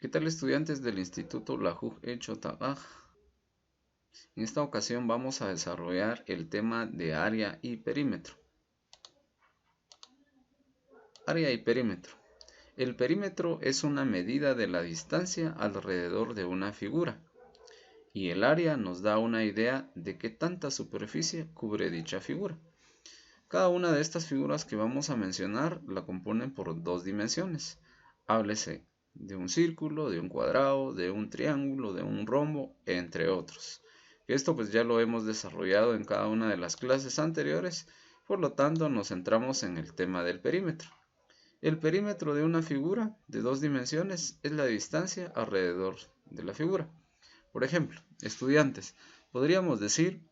¿Qué tal, estudiantes del Instituto Lajuj Echotagaj? En esta ocasión vamos a desarrollar el tema de área y perímetro. Área y perímetro. El perímetro es una medida de la distancia alrededor de una figura, y el área nos da una idea de qué tanta superficie cubre dicha figura. Cada una de estas figuras que vamos a mencionar la componen por dos dimensiones. Háblese de un círculo, de un cuadrado, de un triángulo, de un rombo, entre otros. Esto pues ya lo hemos desarrollado en cada una de las clases anteriores, por lo tanto nos centramos en el tema del perímetro. El perímetro de una figura de dos dimensiones es la distancia alrededor de la figura. Por ejemplo, estudiantes, podríamos decir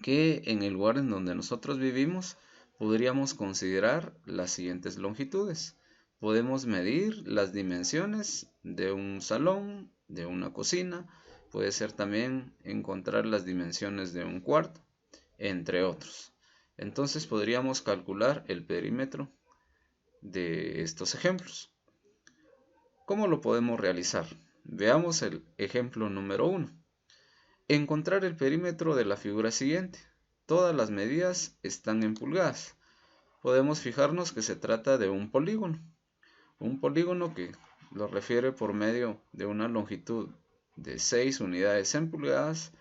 que en el lugar en donde nosotros vivimos podríamos considerar las siguientes longitudes. Podemos medir las dimensiones de un salón, de una cocina, puede ser también encontrar las dimensiones de un cuarto, entre otros. Entonces podríamos calcular el perímetro de estos ejemplos. ¿Cómo lo podemos realizar? Veamos el ejemplo número 1. Encontrar el perímetro de la figura siguiente. Todas las medidas están en pulgadas. Podemos fijarnos que se trata de un polígono. Un polígono que lo refiere por medio de una longitud de 6 unidades en pulgadas.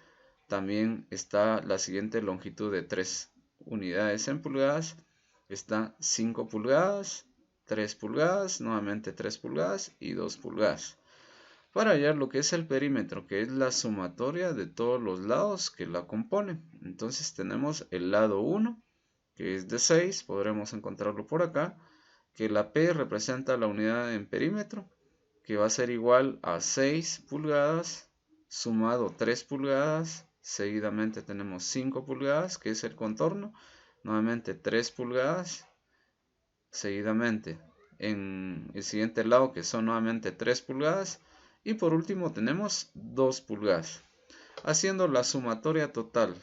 También está la siguiente longitud de 3 unidades en pulgadas. Está 5 pulgadas, 3 pulgadas, nuevamente 3 pulgadas y 2 pulgadas. Para hallar lo que es el perímetro, que es la sumatoria de todos los lados que la componen. Entonces tenemos el lado 1, que es de 6, podremos encontrarlo por acá, que la P representa la unidad en perímetro, que va a ser igual a 6 pulgadas, sumado 3 pulgadas, seguidamente tenemos 5 pulgadas, que es el contorno, nuevamente 3 pulgadas, seguidamente en el siguiente lado, que son nuevamente 3 pulgadas, y por último tenemos 2 pulgadas, haciendo la sumatoria total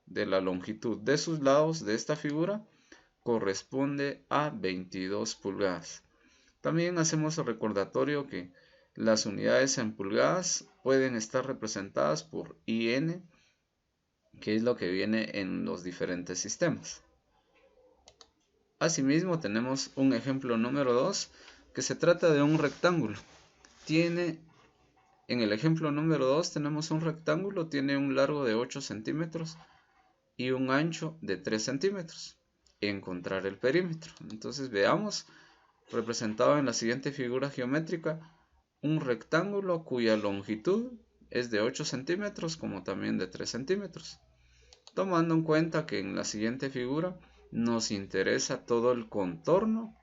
de la longitud de sus lados de esta figura corresponde a 22 pulgadas. También hacemos el recordatorio que las unidades en pulgadas pueden estar representadas por IN, que es lo que viene en los diferentes sistemas. Asimismo tenemos un ejemplo número 2, que se trata de un rectángulo. En el ejemplo número 2 tenemos un rectángulo, tiene un largo de 8 centímetros y un ancho de 3 centímetros. Encontrar el perímetro. Entonces veamos, representado en la siguiente figura geométrica, un rectángulo cuya longitud es de 8 centímetros como también de 3 centímetros. Tomando en cuenta que en la siguiente figura nos interesa todo el contorno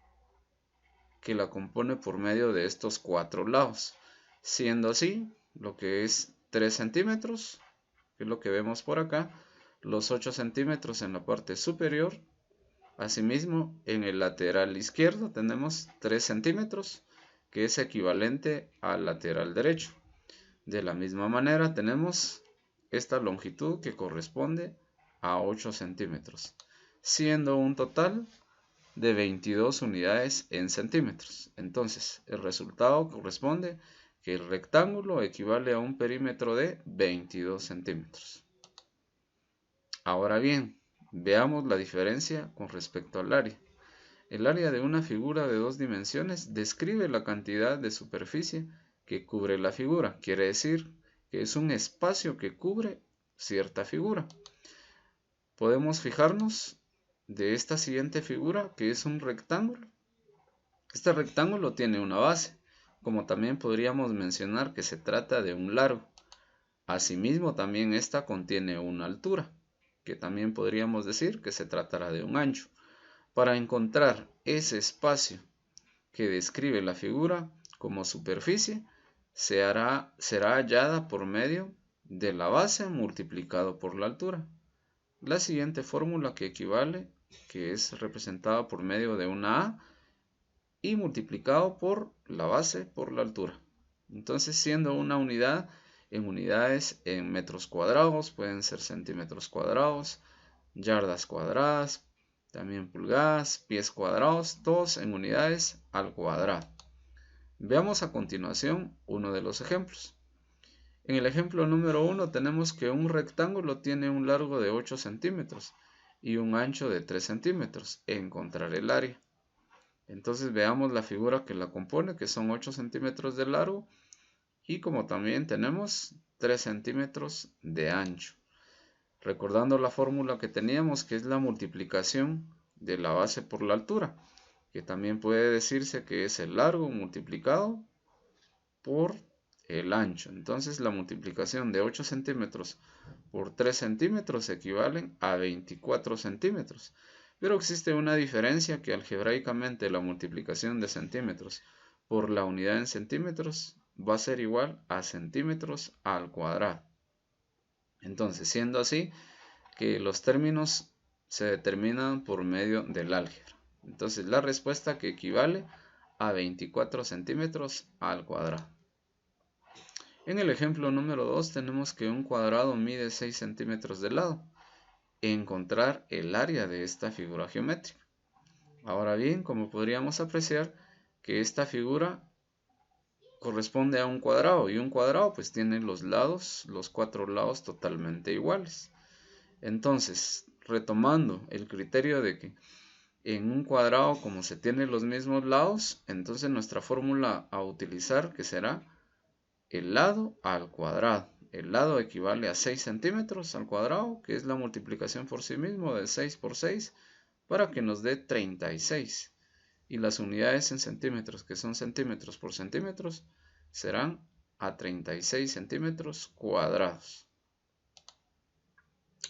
que la compone por medio de estos 4 lados. Siendo así, lo que es 3 centímetros, que es lo que vemos por acá, los 8 centímetros en la parte superior. Asimismo, en el lateral izquierdo tenemos 3 centímetros, que es equivalente al lateral derecho. De la misma manera tenemos esta longitud que corresponde a 8 centímetros, siendo un total de 22 unidades en centímetros. Entonces, el resultado corresponde que el rectángulo equivale a un perímetro de 22 centímetros. Ahora bien, veamos la diferencia con respecto al área. El área de una figura de dos dimensiones describe la cantidad de superficie que cubre la figura. Quiere decir que es un espacio que cubre cierta figura. Podemos fijarnos de esta siguiente figura, que es un rectángulo. Este rectángulo tiene una base, como también podríamos mencionar que se trata de un largo. Asimismo, también esta contiene una altura, que también podríamos decir que se tratará de un ancho. Para encontrar ese espacio que describe la figura como superficie, será hallada por medio de la base multiplicado por la altura. La siguiente fórmula que equivale, que es representada por medio de una A y multiplicado por la base por la altura. Entonces, siendo una unidad en unidades en metros cuadrados, pueden ser centímetros cuadrados, yardas cuadradas, también pulgadas, pies cuadrados, todos en unidades al cuadrado. Veamos a continuación uno de los ejemplos. En el ejemplo número 1 tenemos que un rectángulo tiene un largo de 8 centímetros y un ancho de 3 centímetros. Encontrar el área. Entonces veamos la figura que la compone, que son 8 centímetros de largo y como también tenemos 3 centímetros de ancho. Recordando la fórmula que teníamos, que es la multiplicación de la base por la altura, que también puede decirse que es el largo multiplicado por el ancho. Entonces la multiplicación de 8 centímetros por 3 centímetros equivalen a 24 centímetros. Pero existe una diferencia, que algebraicamente la multiplicación de centímetros por la unidad en centímetros va a ser igual a centímetros al cuadrado. Entonces, siendo así, que los términos se determinan por medio del álgebra. Entonces, la respuesta que equivale a 24 centímetros al cuadrado. En el ejemplo número 2 tenemos que un cuadrado mide 6 centímetros de lado. Encontrar el área de esta figura geométrica. Ahora bien, como podríamos apreciar, que esta figura corresponde a un cuadrado, y un cuadrado pues tiene los lados, los 4 lados totalmente iguales. Entonces, retomando el criterio de que en un cuadrado, como se tienen los mismos lados, entonces nuestra fórmula a utilizar, que será el lado al cuadrado. El lado equivale a 6 centímetros al cuadrado, que es la multiplicación por sí mismo de 6 por 6, para que nos dé 36. Y las unidades en centímetros, que son centímetros por centímetros, serán a 36 centímetros cuadrados.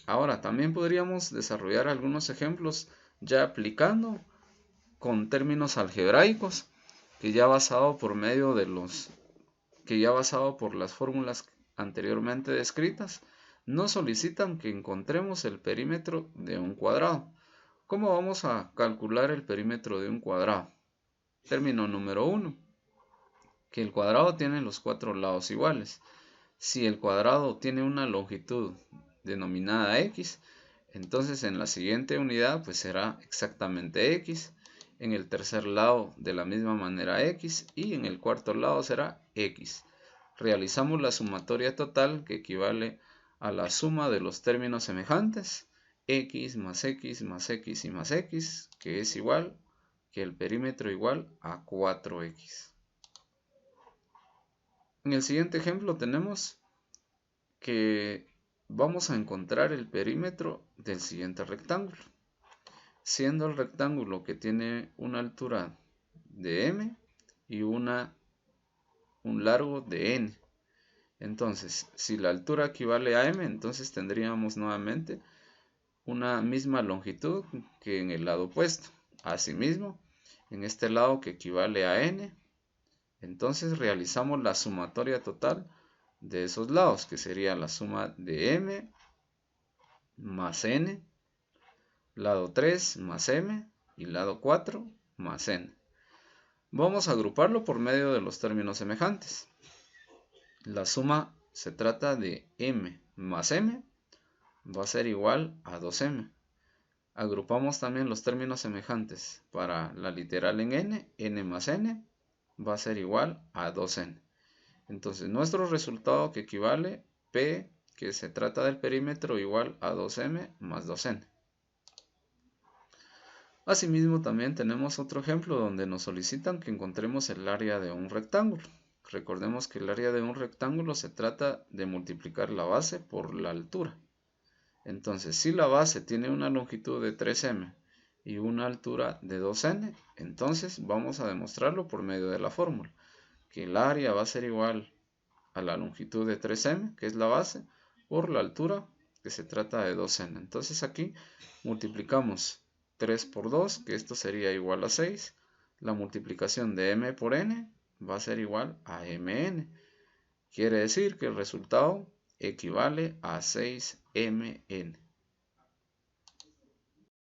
Ahora, también podríamos desarrollar algunos ejemplos ya aplicando con términos algebraicos, que ya basado por medio de basado por las fórmulas anteriormente descritas, nos solicitan que encontremos el perímetro de un cuadrado. ¿Cómo vamos a calcular el perímetro de un cuadrado? Término número 1, que el cuadrado tiene los 4 lados iguales. Si el cuadrado tiene una longitud denominada x, entonces en la siguiente unidad pues será exactamente x, en el tercer lado de la misma manera x y en el cuarto lado será x. Realizamos la sumatoria total, que equivale a la suma de los términos semejantes, x más x más x y más x, que es igual que el perímetro igual a 4x. En el siguiente ejemplo tenemos que vamos a encontrar el perímetro del siguiente rectángulo, siendo el rectángulo que tiene una altura de m y un largo de n. Entonces, si la altura equivale a m, entonces tendríamos nuevamente una misma longitud que en el lado opuesto. Asimismo, en este lado que equivale a n, entonces realizamos la sumatoria total de esos lados, que sería la suma de m más n, lado 3 más m y lado 4 más n. Vamos a agruparlo por medio de los términos semejantes. La suma se trata de m más m, va a ser igual a 2m. Agrupamos también los términos semejantes. Para la literal en n más n va a ser igual a 2n. Entonces nuestro resultado, que equivale P, que se trata del perímetro, igual a 2m más 2n. Asimismo también tenemos otro ejemplo donde nos solicitan que encontremos el área de un rectángulo. Recordemos que el área de un rectángulo se trata de multiplicar la base por la altura. Entonces, si la base tiene una longitud de 3m y una altura de 2n, entonces vamos a demostrarlo por medio de la fórmula, que el área va a ser igual a la longitud de 3m, que es la base, por la altura, que se trata de 2n. Entonces aquí multiplicamos 3 por 2, que esto sería igual a 6. La multiplicación de m por n va a ser igual a mn. Quiere decir que el resultado equivale a 6mn.